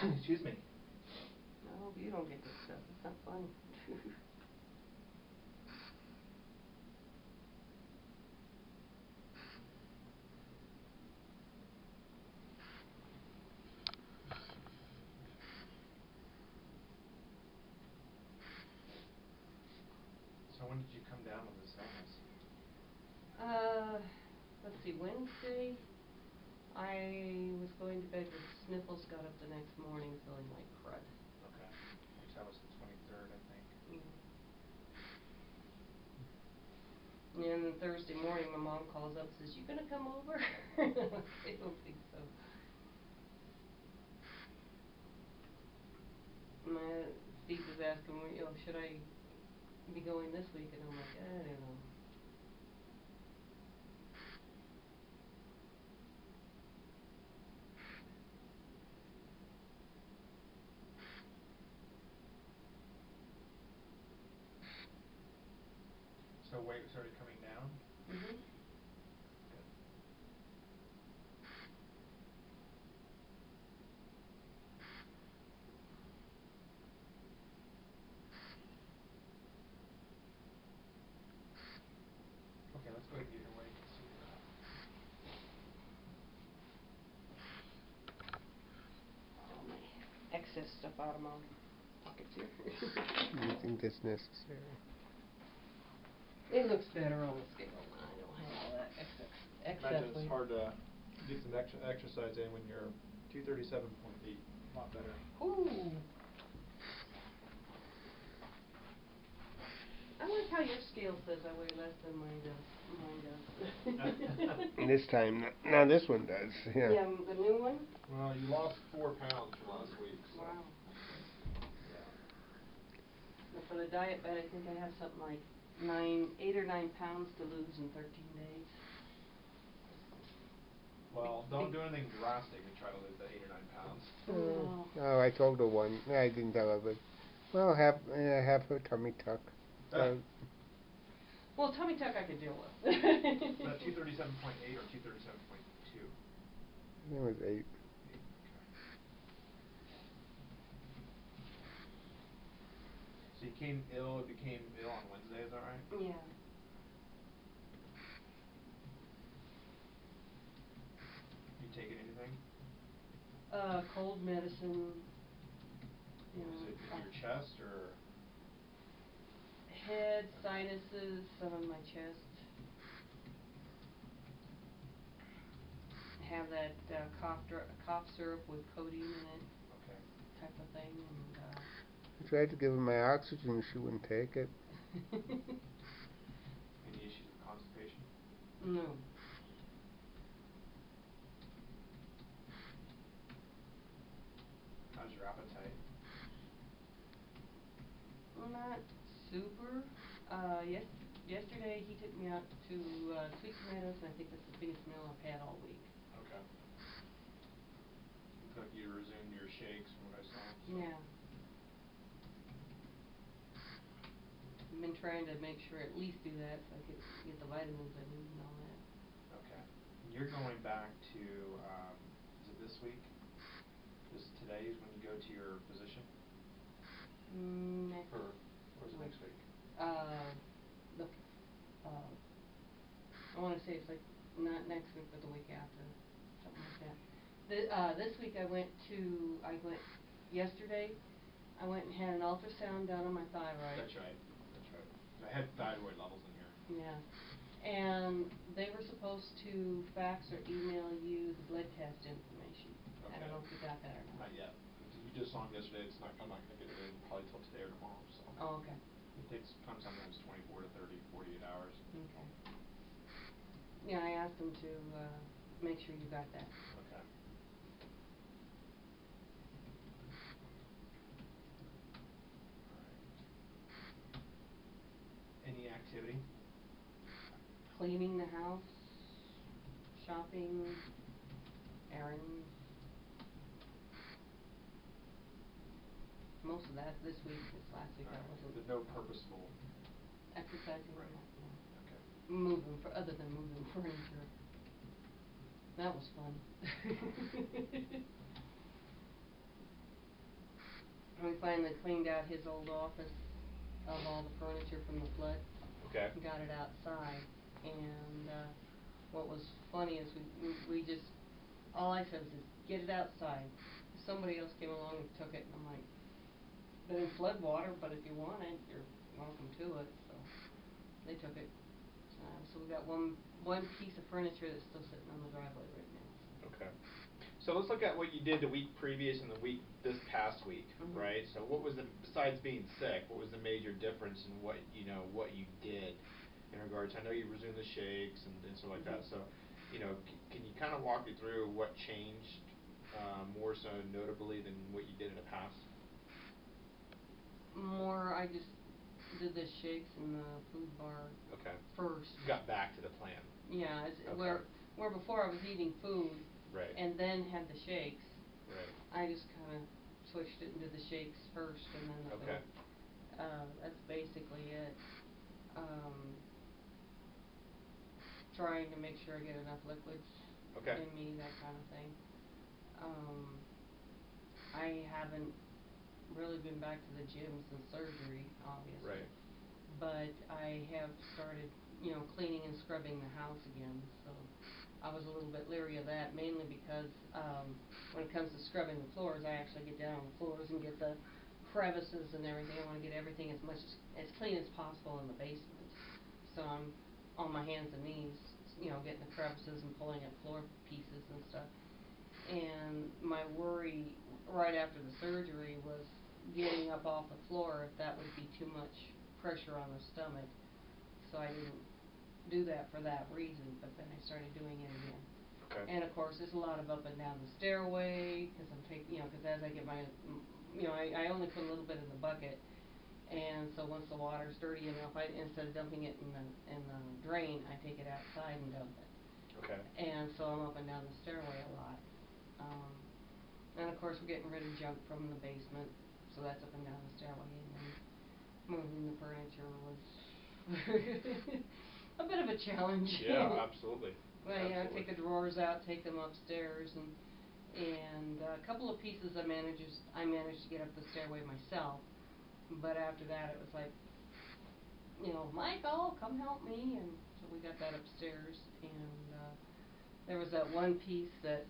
Excuse me. I hope you don't get this stuff. It's not funny. So when did you come down with this illness? Let's see, Wednesday, I was going to bed with sniffles, got up the next morning feeling like crud. Okay. Which that was the 23rd, I think. And then Thursday morning, my mom calls up and says, "You gonna come over?" I don't think so. Steve was asking, should I be going this week? And I'm like, I don't know. So weight started coming down? Mhm. Good. Okay, let's go ahead and get your weight and see where you're at. All my excess stuff out of my pockets here. Do you think that's necessary? It looks better on the scale when I don't have all that excess Imagine it's weight. hard to get some exercise in when you're 237.8. A lot better. Ooh. I like how your scale says I weigh less than mine does. This time, now this one does. Yeah. Yeah, the new one? Well, you lost 4 pounds from last week, so. Wow. Yeah. But for the diet bed, I think I have something like 8 or 9 pounds to lose in 13 days. Well, don't do anything drastic and try to lose that 8 or 9 pounds. Oh, I told her one. I didn't tell her, but well, have her tummy tuck. So, well, tummy tuck I could deal with. That 237.8 or 237.2? it was 8. 8, okay. So you became ill on Wednesday, is that right? Yeah. You taking anything? Cold medicine. Is it in your chest or? Head, sinuses, some in my chest. Have that cough syrup with codeine in it. Okay. Type of thing, and I tried to give her my oxygen. She wouldn't take it. Any issues with constipation? No. How's your appetite? Not super. Yesterday he took me out to Sweet Tomatoes, and I think that's the biggest meal I've had all week. Okay. Looks like you resumed your shakes from what I saw. So. Yeah. I've been trying to make sure at least do that so I could get the vitamins I need and all that. Okay. And you're going back to, is it this week? Today is when you go to your physician? Next. Or is it next week? I want to say it's like not next week, but the week after, something like that. This week I went yesterday. I went and had an ultrasound done on my thyroid. That's right. I had thyroid levels in here. Yeah. And they were supposed to fax or email you the blood test information. Okay. I don't know if you got that or not. Not yet. You just saw him yesterday. I'm not going to get it in probably till today or tomorrow. So. Oh, okay. It takes sometimes 24 to 30, 48 hours. Okay. Yeah, I asked them to make sure you got that. Okay. Any activity? Cleaning the house, shopping, errands. Most of that this week. This last week I wasn't. But no purposeful Exercising. Right. No. Okay. Moving other than moving furniture. That was fun. We finally cleaned out his old office of all the furniture from the flood. Okay. And got it outside, and what was funny is we just, all I said was, get it outside. Somebody else came along and took it, and I'm like, they're in flood water, but if you want it, you're welcome to it, so they took it. So we got one piece of furniture that's still sitting on the driveway right now. Okay. So let's look at what you did the week previous and the week this past week, right? So what was the, besides being sick, what was the major difference in what you did in regards? I know you resumed the shakes and stuff like that. So, can you kind of walk me through what changed more so notably than what you did in the past? I just did the shakes and the food bar. Okay. First. You got back to the plan. Yeah, Okay. where before I was eating food. Right. And then had the shakes. Right. I just kind of switched it into the shakes first and then the Okay. food. That's basically it. Trying to make sure I get enough liquids Okay. in me, that kind of thing. I haven't really been back to the gym since surgery, obviously. Right. But I have started, cleaning and scrubbing the house again, so I was a little bit leery of that, mainly because when it comes to scrubbing the floors, I actually get down on the floors and get the crevices and everything. I want to get everything as clean as possible in the basement. So I'm on my hands and knees, getting the crevices and pulling up floor pieces and stuff. And my worry right after the surgery was getting up off the floor, if that would be too much pressure on the stomach. So I didn't do that for that reason, but then I started doing it again. Okay. And of course, there's a lot of up and down the stairway, because I'm taking, because as I get my, I only put a little bit in the bucket, and so once the water's dirty enough, instead of dumping it in the drain, I take it outside and dump it. Okay. And so I'm up and down the stairway a lot. And of course, we're getting rid of junk from the basement, so that's up and down the stairway, and then moving the furniture was a bit of a challenge. Yeah, absolutely. Well, take the drawers out, take them upstairs, and a couple of pieces I managed to get up the stairway myself, but after that it was like, Michael, come help me, and so we got that upstairs, and there was that one piece that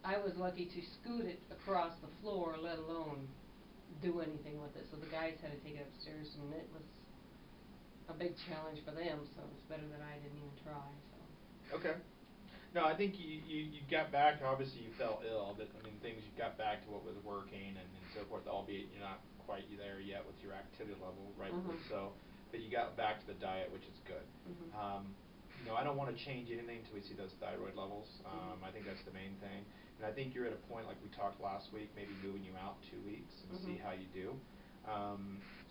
I was lucky to scoot it across the floor, let alone do anything with it. So the guys had to take it upstairs, and it was a big challenge for them, so it's better that I didn't even try. So. Okay. No, I think you got back. Obviously, you fell ill, but you got back to what was working and so forth. Albeit you're not quite there yet with your activity level, rightfully so. But you got back to the diet, which is good. I don't want to change anything until we see those thyroid levels. I think that's the main thing. And I think you're at a point, like we talked last week, maybe moving you out 2 weeks and see how you do.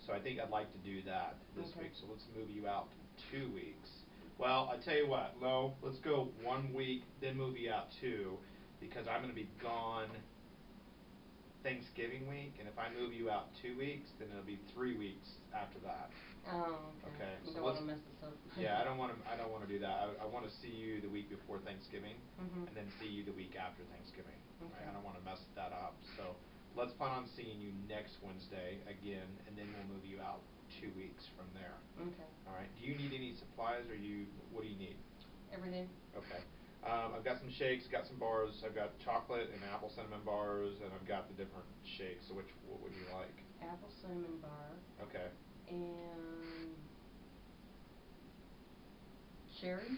So I think I'd like to do that this week. So let's move you out 2 weeks. Well, I tell you what, Lo, let's go 1 week, then move you out 2, because I'm going to be gone Thanksgiving week, and if I move you out 2 weeks, then it'll be 3 weeks after that. Oh, okay. Okay. You don't want to mess this up. Yeah, I don't want to do that. I want to see you the week before Thanksgiving, and then see you the week after Thanksgiving. Okay. Right? I don't want to mess that up. So let's plan on seeing you next Wednesday again, and then we'll move you out 2 weeks from there. Okay. All right. Do you need any supplies, or what do you need? Everything. Okay. I've got some shakes, got some bars. I've got chocolate and apple cinnamon bars, and I've got the different shakes. So what would you like? Apple cinnamon bar. Okay. And cherry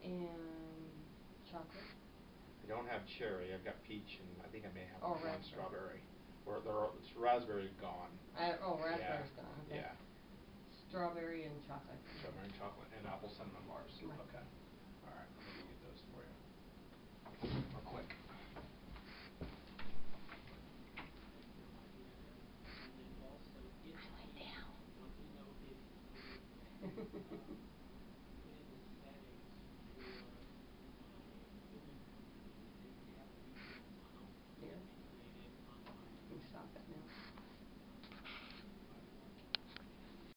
and chocolate. I don't have cherry. I've got peach, and I think I may have one raspberry. strawberry. It's raspberry's gone. Raspberry's gone. Okay. Yeah. Strawberry and chocolate. Strawberry and chocolate and apple cinnamon bars. Right. Okay. All right. Let me get those for you. Real quick. I went down.